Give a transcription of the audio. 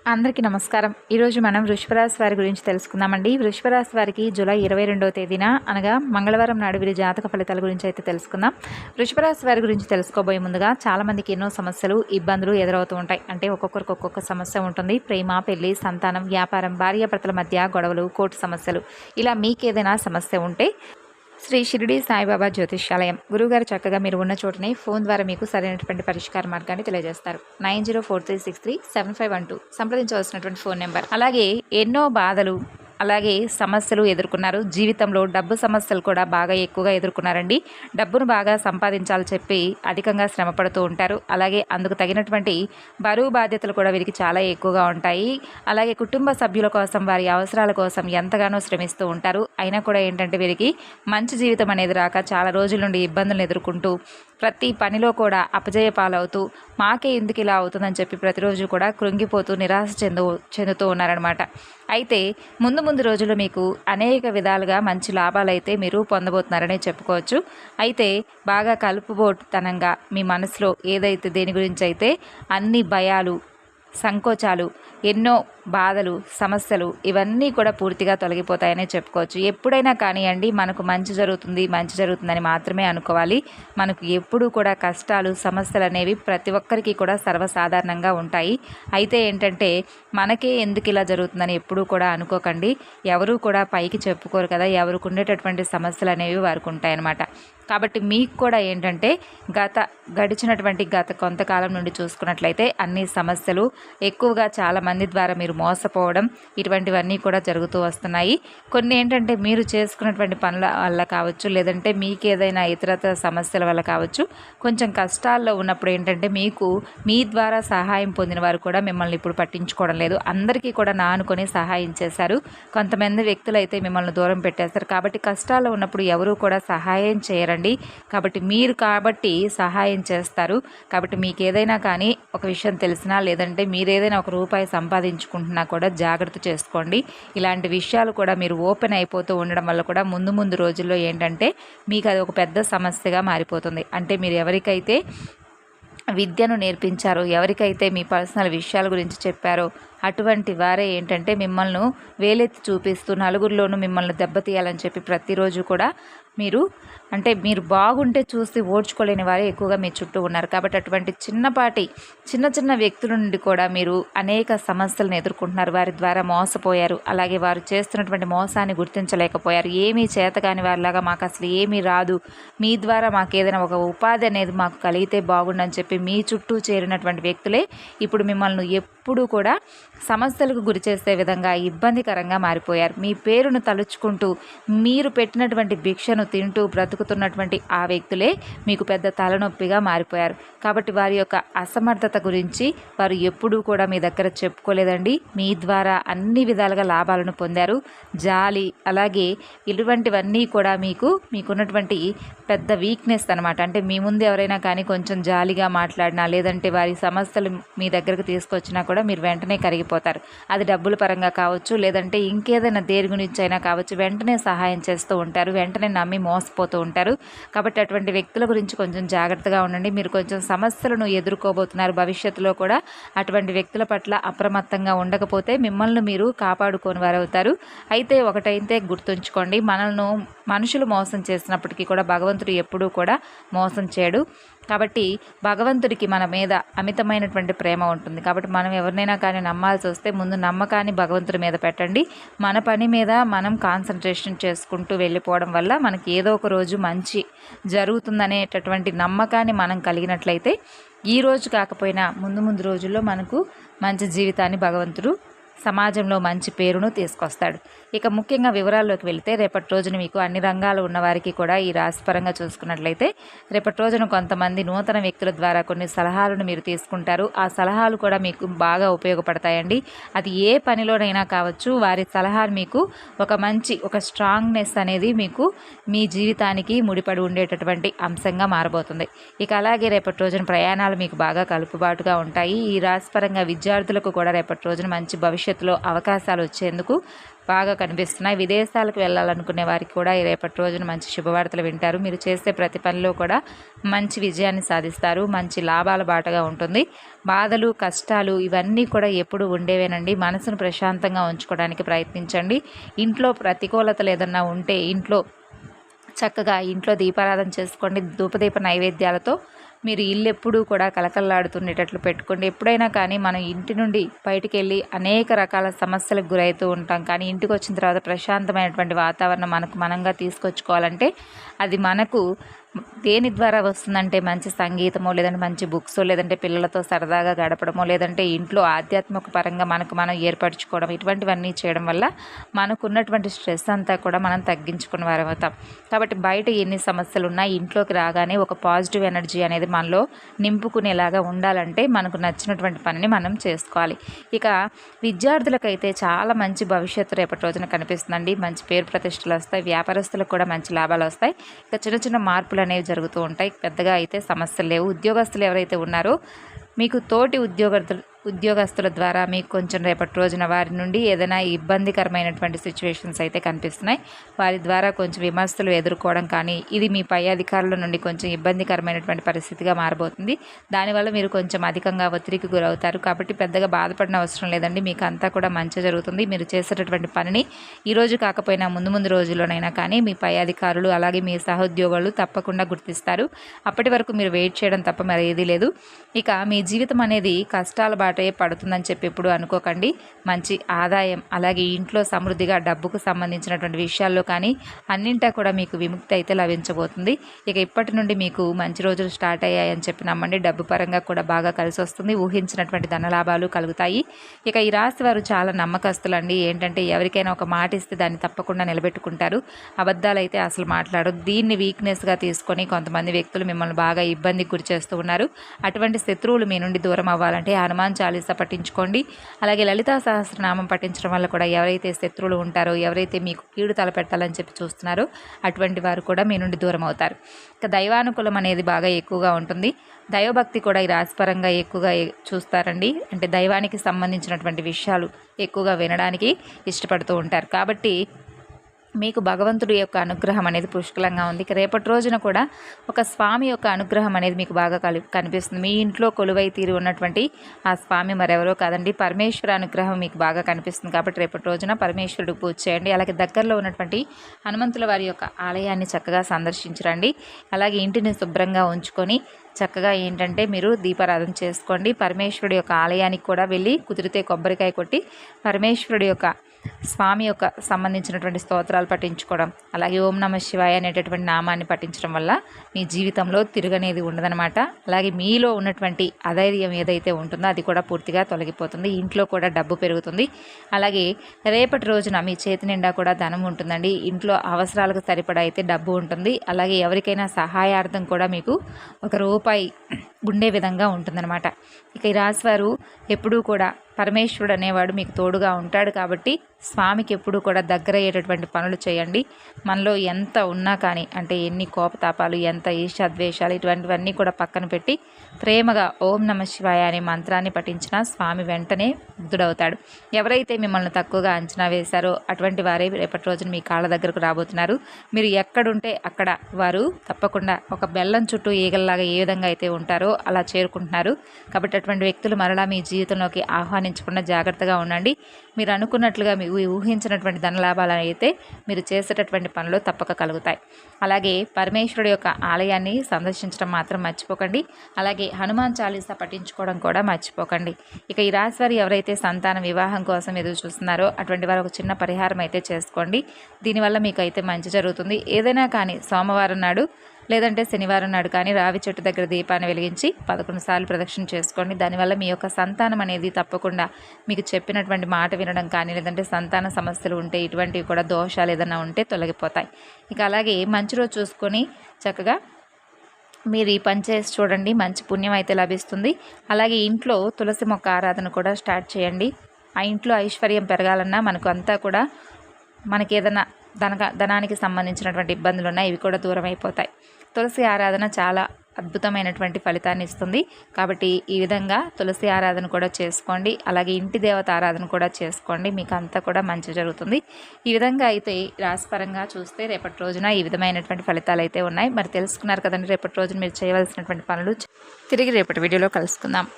అందరికీ నమస్కారం. ఈరోజు మనం వృషభ రాశి వారి గురించి తెలుసుకుందామండి. వృషభ రాశి వారికి జూలై 22వ తేదీన అనగా మంగళవారం నాడు వీరి జాతక ఫలితాల గురించి అయితే తెలుసుకుందాం. వృషభ రాశి వారి గురించి తెలుసుకోబోయే ముందుగా చాలామందికి ఎన్నో సమస్యలు, ఇబ్బందులు ఎదురవుతూ ఉంటాయి. అంటే ఒక్కొక్కరికి ఒక్కొక్క సమస్య ఉంటుంది. ప్రేమ, పెళ్లి, సంతానం, వ్యాపారం, భార్యాభర్తల మధ్య గొడవలు, కోర్టు సమస్యలు, ఇలా మీకేదైనా సమస్య ఉంటే శ్రీ షిరిడి సాయిబాబా జ్యోతిష్యాలయం గురువుగారు చక్కగా మీరు ఉన్న చోటనే ఫోన్ ద్వారా మీకు సరైనటువంటి పరిష్కార మార్గాన్ని తెలియజేస్తారు. 9043637512 సంప్రదించవలసినటువంటి ఫోన్ నెంబర్. అలాగే ఎన్నో బాధలు అలాగే సమస్యలు ఎదుర్కొన్నారు. జీవితంలో డబ్బు సమస్యలు కూడా బాగా ఎక్కువగా ఎదుర్కొన్నారండి. డబ్బును బాగా సంపాదించాలని చెప్పి అధికంగా శ్రమ పడుతూ ఉంటారు. అలాగే అందుకు తగినటువంటి బరువు బాధ్యతలు కూడా వీరికి చాలా ఎక్కువగా ఉంటాయి. అలాగే కుటుంబ సభ్యుల కోసం, వారి అవసరాల కోసం ఎంతగానో శ్రమిస్తూ ఉంటారు. అయినా కూడా ఏంటంటే వీరికి మంచి జీవితం అనేది రాక చాలా రోజుల నుండి ఇబ్బందులను ఎదుర్కొంటూ ప్రతి పనిలో కూడా అపజయ పాలవుతూ మాకే ఎందుకు ఇలా అవుతుందని చెప్పి ప్రతిరోజు కూడా కృంగిపోతూ నిరాశ చెందుతూ ఉన్నారనమాట. అయితే ముందు రోజుల్లో మీకు అనేక విధాలుగా మంచి లాభాలు అయితే మీరు పొందబోతున్నారనే చెప్పుకోవచ్చు. అయితే బాగా కలుపుబోటుతనంగా మీ మనసులో ఏదైతే దేని గురించి అయితే అన్ని భయాలు, సంకోచాలు, ఎన్నో బాధలు, సమస్యలు ఇవన్నీ కూడా పూర్తిగా తొలగిపోతాయనే చెప్పుకోవచ్చు. ఎప్పుడైనా కానివ్వండి, మనకు మంచి జరుగుతుందని మాత్రమే అనుకోవాలి. మనకు ఎప్పుడూ కూడా కష్టాలు, సమస్యలు అనేవి ప్రతి ఒక్కరికి కూడా సర్వసాధారణంగా ఉంటాయి. అయితే ఏంటంటే మనకే ఎందుకు ఇలా జరుగుతుందని ఎప్పుడూ కూడా అనుకోకండి. ఎవరూ కూడా పైకి చెప్పుకోరు కదా, ఎవరికి ఉండేటటువంటి సమస్యలు అనేవి వారికి ఉంటాయన్నమాట. కాబట్టి మీకు కూడా ఏంటంటే గడిచినటువంటి కొంతకాలం నుండి చూసుకున్నట్లయితే అన్ని సమస్యలు ఎక్కువగా చాలా మంది ద్వారా మీరు మోసపోవడం ఇటువంటివన్నీ కూడా జరుగుతూ వస్తున్నాయి. కొన్ని ఏంటంటే మీరు చేసుకున్నటువంటి పనుల వల్ల కావచ్చు, లేదంటే మీకు ఏదైనా ఇతరత్ర సమస్యల వల్ల కావచ్చు, కొంచెం కష్టాల్లో ఉన్నప్పుడు ఏంటంటే మీకు మీ ద్వారా సహాయం పొందిన వారు కూడా మిమ్మల్ని ఇప్పుడు పట్టించుకోవడం లేదు. అందరికీ కూడా నా అనుకొని సహాయం చేశారు. కొంతమంది వ్యక్తులు అయితే మిమ్మల్ని దూరం పెట్టేస్తారు. కాబట్టి కష్టాల్లో ఉన్నప్పుడు ఎవరూ కూడా సహాయం చేయరండి. కాబట్టి సహాయం చేస్తారు. కాబట్టి మీకు ఏదైనా కానీ ఒక విషయం తెలిసినా, లేదంటే మీరు ఏదైనా ఒక రూపాయి సంపాదించుకుంటున్నా కూడా జాగ్రత్త చేసుకోండి. ఇలాంటి విషయాలు కూడా మీరు ఓపెన్ అయిపోతూ ఉండడం వల్ల కూడా ముందు రోజుల్లో ఏంటంటే మీకు అది ఒక పెద్ద సమస్యగా మారిపోతుంది. అంటే మీరు ఎవరికైతే విద్యను నేర్పించారో, ఎవరికైతే మీ పర్సనల్ విషయాల గురించి చెప్పారో అటువంటి వారే ఏంటంటే మిమ్మల్ని వేలెత్తి చూపిస్తూ నలుగురిలోనూ మిమ్మల్ని దెబ్బతీయాలని చెప్పి ప్రతిరోజు కూడా మీరు బాగుంటే చూసి ఓడ్చుకోలేని వారే ఎక్కువగా మీ చుట్టూ ఉన్నారు. కాబట్టి అటువంటి చిన్న వ్యక్తుల నుండి కూడా మీరు అనేక సమస్యలను ఎదుర్కొంటున్నారు. వారి ద్వారా మోసపోయారు. అలాగే వారు చేస్తున్నటువంటి మోసాన్ని గుర్తించలేకపోయారు. ఏమీ చేతకాని వారిలాగా మాకు అసలు ఏమీ రాదు, మీ ద్వారా మాకు ఏదైనా ఒక ఉపాధి అనేది మాకు కలిగితే బాగుండని చెప్పి మీ చుట్టూ చేరినటువంటి వ్యక్తులే ఇప్పుడు మిమ్మల్ని ఎప్పుడూ కూడా సమస్యలకు గురి చేసే విధంగా ఇబ్బందికరంగా మారిపోయారు. మీ పేరును తలుచుకుంటూ మీరు పెట్టినటువంటి భిక్షను తింటూ బ్రతుకుతున్నటువంటి ఆ వ్యక్తులే మీకు పెద్ద తలనొప్పిగా మారిపోయారు. కాబట్టి వారి యొక్క అసమర్థత గురించి వారు ఎప్పుడూ కూడా మీ దగ్గర చెప్పుకోలేదండి. మీ ద్వారా అన్ని విధాలుగా లాభాలను పొందారు. జాలి, అలాగే ఇటువంటివన్నీ కూడా మీకున్నటువంటి పెద్ద వీక్నెస్ అనమాట. అంటే మీ ముందు ఎవరైనా కానీ కొంచెం జాలిగా మాట్లాడినా, లేదంటే వారి సమస్యలు మీ దగ్గరకు తీసుకొచ్చినా కూడా మీరు వెంటనే కరిగిపోతారు. అది డబ్బుల పరంగా కావచ్చు, లేదంటే ఇంకేదైనా దేని గురించి అయినా కావచ్చు, వెంటనే సహాయం చేస్తూ ఉంటారు. వెంటనే నమ్మి మోసపోతూ ఉంటారు. కాబట్టి అటువంటి వ్యక్తుల గురించి కొంచెం జాగ్రత్తగా ఉండండి. మీరు కొంచెం సమస్యలను ఎదుర్కోబోతున్నారు. భవిష్యత్తులో కూడా అటువంటి వ్యక్తుల పట్ల అప్రమత్తంగా ఉండకపోతే మిమ్మల్ని మీరు కాపాడుకోని వారు అవుతారు. అయితే ఒకటైతే గుర్తుంచుకోండి, మనుషులు మోసం చేసినప్పటికీ కూడా భగవంతుడు ఎప్పుడూ కూడా మోసం చేయడు. కాబట్టి భగవంతుడికి మన మీద అమితమైనటువంటి ప్రేమ ఉంటుంది. కాబట్టి మనం ఎవరినైనా కానీ నమ్మాల్సి వస్తే ముందు నమ్మకాన్ని భగవంతుడి మీద పెట్టండి. మన పని మీద మనం కాన్సన్ట్రేషన్ చేసుకుంటూ వెళ్ళిపోవడం వల్ల మనకి ఏదో ఒక రోజు మంచి జరుగుతుందనేటటువంటి నమ్మకాన్ని మనం కలిగినట్లయితే ఈ రోజు కాకపోయినా ముందు రోజుల్లో మనకు మంచి జీవితాన్ని భగవంతుడు సమాజంలో మంచి పేరును తీసుకొస్తాడు. ఇక ముఖ్యంగా వివరాల్లోకి వెళితే రేపటి రోజున మీకు అన్ని రంగాలు ఉన్నవారికి కూడా ఈ రాశిపరంగా చూసుకున్నట్లయితే రేపటి రోజున కొంతమంది నూతన వ్యక్తుల ద్వారా కొన్ని సలహాలను మీరు తీసుకుంటారు. ఆ సలహాలు కూడా మీకు బాగా ఉపయోగపడతాయండి. అది ఏ పనిలోనైనా కావచ్చు, వారి సలహాలు మీకు ఒక స్ట్రాంగ్నెస్ అనేది మీకు మీ జీవితానికి ముడిపడి ఉండేటటువంటి అంశంగా మారబోతుంది. ఇక అలాగే రేపటి రోజున ప్రయాణాలు మీకు బాగా కలుపుబాటుగా ఉంటాయి. ఈ రాశిపరంగా విద్యార్థులకు కూడా రేపటి రోజున మంచి భవిష్యత్తు భవిష్యత్తులో అవకాశాలు వచ్చేందుకు బాగా కనిపిస్తున్నాయి. విదేశాలకు వెళ్ళాలనుకునే వారికి కూడా రేపటి రోజున మంచి శుభవార్తలు వింటారు. మీరు చేసే ప్రతి పనిలో కూడా మంచి విజయాన్ని సాధిస్తారు. మంచి లాభాల బాటగా ఉంటుంది. బాధలు కష్టాలు ఇవన్నీ కూడా ఎప్పుడు ఉండేవేనండి. మనసును ప్రశాంతంగా ఉంచుకోవడానికి ప్రయత్నించండి. ఇంట్లో ప్రతికూలతలు ఏదన్నా ఉంటే చక్కగా ఇంట్లో దీపారాధన చేసుకోండి. ధూపదీప నైవేద్యాలతో మీరు ఇల్లు ఎప్పుడూ కూడా కలకల్లాడుతుండేటట్లు పెట్టుకోండి. ఎప్పుడైనా కానీ మనం ఇంటి నుండి బయటికి వెళ్ళి అనేక రకాల సమస్యలకు గురవుతూ ఉంటాం. కానీ ఇంటికి వచ్చిన తర్వాత ప్రశాంతమైనటువంటి వాతావరణం మనంగా తీసుకొచ్చుకోవాలంటే అది మనకు దేని ద్వారా వస్తుందంటే మంచి సంగీతమో, లేదంటే మంచి బుక్సో, లేదంటే పిల్లలతో సరదాగా గడపడమో, లేదంటే ఇంట్లో ఆధ్యాత్మిక పరంగా మనకు మనం ఏర్పరచుకోవడం, ఇటువంటివన్నీ చేయడం వల్ల మనకున్నటువంటి స్ట్రెస్ అంతా కూడా మనం తగ్గించుకున్న వారం అవుతాం. కాబట్టి బయట ఎన్ని సమస్యలు ఉన్నా ఇంట్లోకి రాగానే ఒక పాజిటివ్ ఎనర్జీ అనేది మనలో నింపుకునేలాగా ఉండాలంటే మనకు నచ్చినటువంటి పనిని మనం చేసుకోవాలి. ఇక విద్యార్థులకైతే చాలా మంచి భవిష్యత్తు రేపటి రోజున కనిపిస్తుందండి. మంచి పేరు ప్రతిష్టలు వస్తాయి. వ్యాపారస్తులకు కూడా మంచి లాభాలు వస్తాయి. ఇక చిన్న చిన్న మార్పులు అనేవి జరుగుతూ ఉంటాయి. పెద్దగా అయితే సమస్యలు లేవు. ఉద్యోగస్తులు ఎవరైతే ఉన్నారో మీకు తోటి ఉద్యోగస్తుల ద్వారా మీకు కొంచెం రేపటి రోజున వారి నుండి ఏదైనా ఇబ్బందికరమైనటువంటి సిచ్యువేషన్స్ అయితే కనిపిస్తున్నాయి. వారి ద్వారా కొంచెం విమర్శలు ఎదుర్కోవడం కానీ ఇది మీ పై అధికారుల నుండి కొంచెం ఇబ్బందికరమైనటువంటి పరిస్థితిగా మారబోతుంది. దానివల్ల మీరు కొంచెం అధికంగా ఒత్తిడికి గురవుతారు. కాబట్టి పెద్దగా బాధపడిన అవసరం లేదండి. మీకు అంతా కూడా మంచి జరుగుతుంది. మీరు చేసేటటువంటి పనిని ఈరోజు కాకపోయినా ముందు రోజుల్లోనైనా కానీ మీ పై అధికారులు అలాగే మీ సహోద్యోగులు తప్పకుండా గుర్తిస్తారు. అప్పటి వరకు మీరు వెయిట్ చేయడం తప్ప మరి ఏదీ లేదు. ఇక మీ జీవితం అనేది కష్టాల బాటే పడుతుందని చెప్పి ఎప్పుడు అనుకోకండి. మంచి ఆదాయం అలాగే ఇంట్లో సమృద్ధిగా డబ్బుకు సంబంధించినటువంటి విషయాల్లో కానీ అన్నింటా కూడా మీకు విముక్తి అయితే లభించబోతుంది. ఇక ఇప్పటి నుండి మీకు మంచి రోజులు స్టార్ట్ అయ్యాయని చెప్పి నమ్మండి. డబ్బు పరంగా కూడా బాగా కలిసి వస్తుంది. ఊహించినటువంటి ధనలాభాలు కలుగుతాయి. ఇక ఈ రాశి వారు చాలా నమ్మకస్తులండి. ఏంటంటే ఎవరికైనా ఒక మాట ఇస్తే దాన్ని తప్పకుండా నిలబెట్టుకుంటారు. అబద్ధాలు అయితే అసలు మాట్లాడరు. దీన్ని వీక్నెస్గా తీసుకొని కొంతమంది వ్యక్తులు మిమ్మల్ని బాగా ఇబ్బందికి గురి చేస్తూ ఉన్నారు. అటువంటి శత్రువులు మీ నుండి దూరం అవ్వాలంటే హనుమాన్ చాలీసా పఠించుకోండి. అలాగే లలితా సహస్రనామం పఠించడం వల్ల కూడా ఎవరైతే శత్రువులు ఉంటారో, ఎవరైతే మీకు కీడు తలపెట్టాలని చెప్పి చూస్తున్నారో అటువంటి వారు కూడా మీ నుండి దూరం అవుతారు. ఇక దైవానుకూలం అనేది బాగా ఎక్కువగా ఉంటుంది. దైవభక్తి కూడా ఈ రాశిపరంగా ఎక్కువగా చూస్తారండి. అంటే దైవానికి సంబంధించినటువంటి విషయాలు ఎక్కువగా వినడానికి ఇష్టపడుతూ ఉంటారు. కాబట్టి మీకు భగవంతుడి యొక్క అనుగ్రహం అనేది పుష్కలంగా ఉంది. రేపటి రోజున కూడా ఒక స్వామి యొక్క అనుగ్రహం అనేది మీకు బాగా కనిపిస్తుంది. మీ ఇంట్లో కొలువై తీరి ఉన్నటువంటి ఆ స్వామి మరెవరో కాదండి, పరమేశ్వర అనుగ్రహం మీకు బాగా కనిపిస్తుంది. కాబట్టి రేపటి రోజున పరమేశ్వరుడికి పూజ చేయండి. అలాగే దగ్గరలో ఉన్నటువంటి హనుమంతుల వారి యొక్క ఆలయాన్ని చక్కగా సందర్శించరండి. అలాగే ఇంటిని శుభ్రంగా ఉంచుకొని చక్కగా ఏంటంటే మీరు దీపారాధన చేసుకోండి. పరమేశ్వరుడి యొక్క ఆలయానికి కూడా వెళ్ళి కుదిరితే కొబ్బరికాయ కొట్టి పరమేశ్వరుడి యొక్క స్వామి యొక్క సంబంధించినటువంటి స్తోత్రాలు పఠించుకోవడం, అలాగే ఓం నమ శివాయ అనేటటువంటి నామాన్ని పఠించడం వల్ల మీ జీవితంలో తిరగనేది ఉండదనమాట. అలాగే మీలో ఉన్నటువంటి అధైర్యం ఏదైతే ఉంటుందో అది కూడా పూర్తిగా తొలగిపోతుంది. ఇంట్లో కూడా డబ్బు పెరుగుతుంది. అలాగే రేపటి రోజున మీ చేతి నిండా కూడా ధనం ఉంటుందండి. ఇంట్లో అవసరాలకు సరిపడా అయితే డబ్బు ఉంటుంది. అలాగే ఎవరికైనా సహాయార్థం కూడా మీకు ₹1 ఉండే విధంగా ఉంటుందన్నమాట. ఇక ఈ రాశివారు ఎప్పుడూ కూడా పరమేశ్వరుడు అనేవాడు మీకు తోడుగా ఉంటాడు. కాబట్టి స్వామికి ఎప్పుడూ కూడా దగ్గర అయ్యేటటువంటి పనులు చేయండి. మనలో ఎంత ఉన్నా కానీ అంటే ఎన్ని కోపతాపాలు, ఎంత ఈర్ష్యాద్వేషాలు ఇటువంటివన్నీ కూడా పక్కన పెట్టి ప్రేమగా ఓం నమ శివాయ అనే మంత్రాన్ని పఠించినా స్వామి వెంటనే ముగ్ధుడవుతాడు. ఎవరైతే మిమ్మల్ని తక్కువగా అంచనా వేశారో అటువంటి వారే రేపటి రోజున మీ కాళ్ళ దగ్గరకు రాబోతున్నారు. మీరు ఎక్కడుంటే అక్కడ వారు తప్పకుండా ఒక బెల్లం చుట్టూ ఈగల్లాగా ఏ విధంగా అయితే ఉంటారో అలా చేరుకుంటున్నారు. కాబట్టి అటువంటి వ్యక్తులు మరలా మీ జీవితంలోకి ఆహ్వానించకుండా జాగ్రత్తగా ఉండండి. మీరు అనుకున్నట్లుగా మీరు ఊహించినటువంటి ధనలాభాలు అయితే మీరు చేసేటటువంటి పనులు తప్పక కలుగుతాయి. అలాగే పరమేశ్వరుడు యొక్క ఆలయాన్ని సందర్శించడం మాత్రం మర్చిపోకండి. అలాగే హనుమాన్ చాలీసా పఠించుకోవడం కూడా మర్చిపోకండి. ఇక ఈ రాశి వారు ఎవరైతే సంతాన వివాహం కోసం ఎదురు చూస్తున్నారో అటువంటి వారు ఒక చిన్న పరిహారం అయితే చేసుకోండి. దీనివల్ల మీకు అయితే మంచి జరుగుతుంది. ఏదైనా కానీ సోమవారం నాడు లేదంటే శనివారం నాడు కానీ రావి చెట్టు దగ్గర దీపాన్ని వెలిగించి 11 సార్లు ప్రదక్షిణ చేసుకోండి. దానివల్ల మీ యొక్క సంతానం అనేది తప్పకుండా మీకు చెప్పినటువంటి మాట వినడం కానీ లేదంటే సంతాన సమస్యలు ఉంటే ఇటువంటివి కూడా దోషాలు ఏదైనా ఉంటే తొలగిపోతాయి. ఇక అలాగే మంచి రోజు చూసుకొని చక్కగా మీరు ఈ పని చేసి చూడండి. మంచి పుణ్యం అయితే లభిస్తుంది. అలాగే ఇంట్లో తులసి మొక్క ఆరాధన కూడా స్టార్ట్ చేయండి. ఆ ఇంట్లో ఐశ్వర్యం పెరగాలన్నా మనకు అంతా కూడా మనకి ఏదైనా ధనానికి సంబంధించినటువంటి ఇబ్బందులు ఉన్నాయి, ఇవి కూడా దూరం అయిపోతాయి. తులసి ఆరాధన చాలా అద్భుతమైనటువంటి ఫలితాన్ని ఇస్తుంది. కాబట్టి ఈ విధంగా తులసి ఆరాధన కూడా చేసుకోండి. అలాగే ఇంటి దేవత ఆరాధన కూడా చేసుకోండి. మీకు అంతా కూడా మంచి జరుగుతుంది. ఈ విధంగా అయితే రాశిపరంగా చూస్తే రేపటి రోజున ఈ విధమైనటువంటి ఫలితాలు అయితే ఉన్నాయి. మరి తెలుసుకున్నారు కదండి రేపటి రోజున మీరు చేయవలసినటువంటి పనులు. తిరిగి రేపటి వీడియోలో కలుసుకుందాం.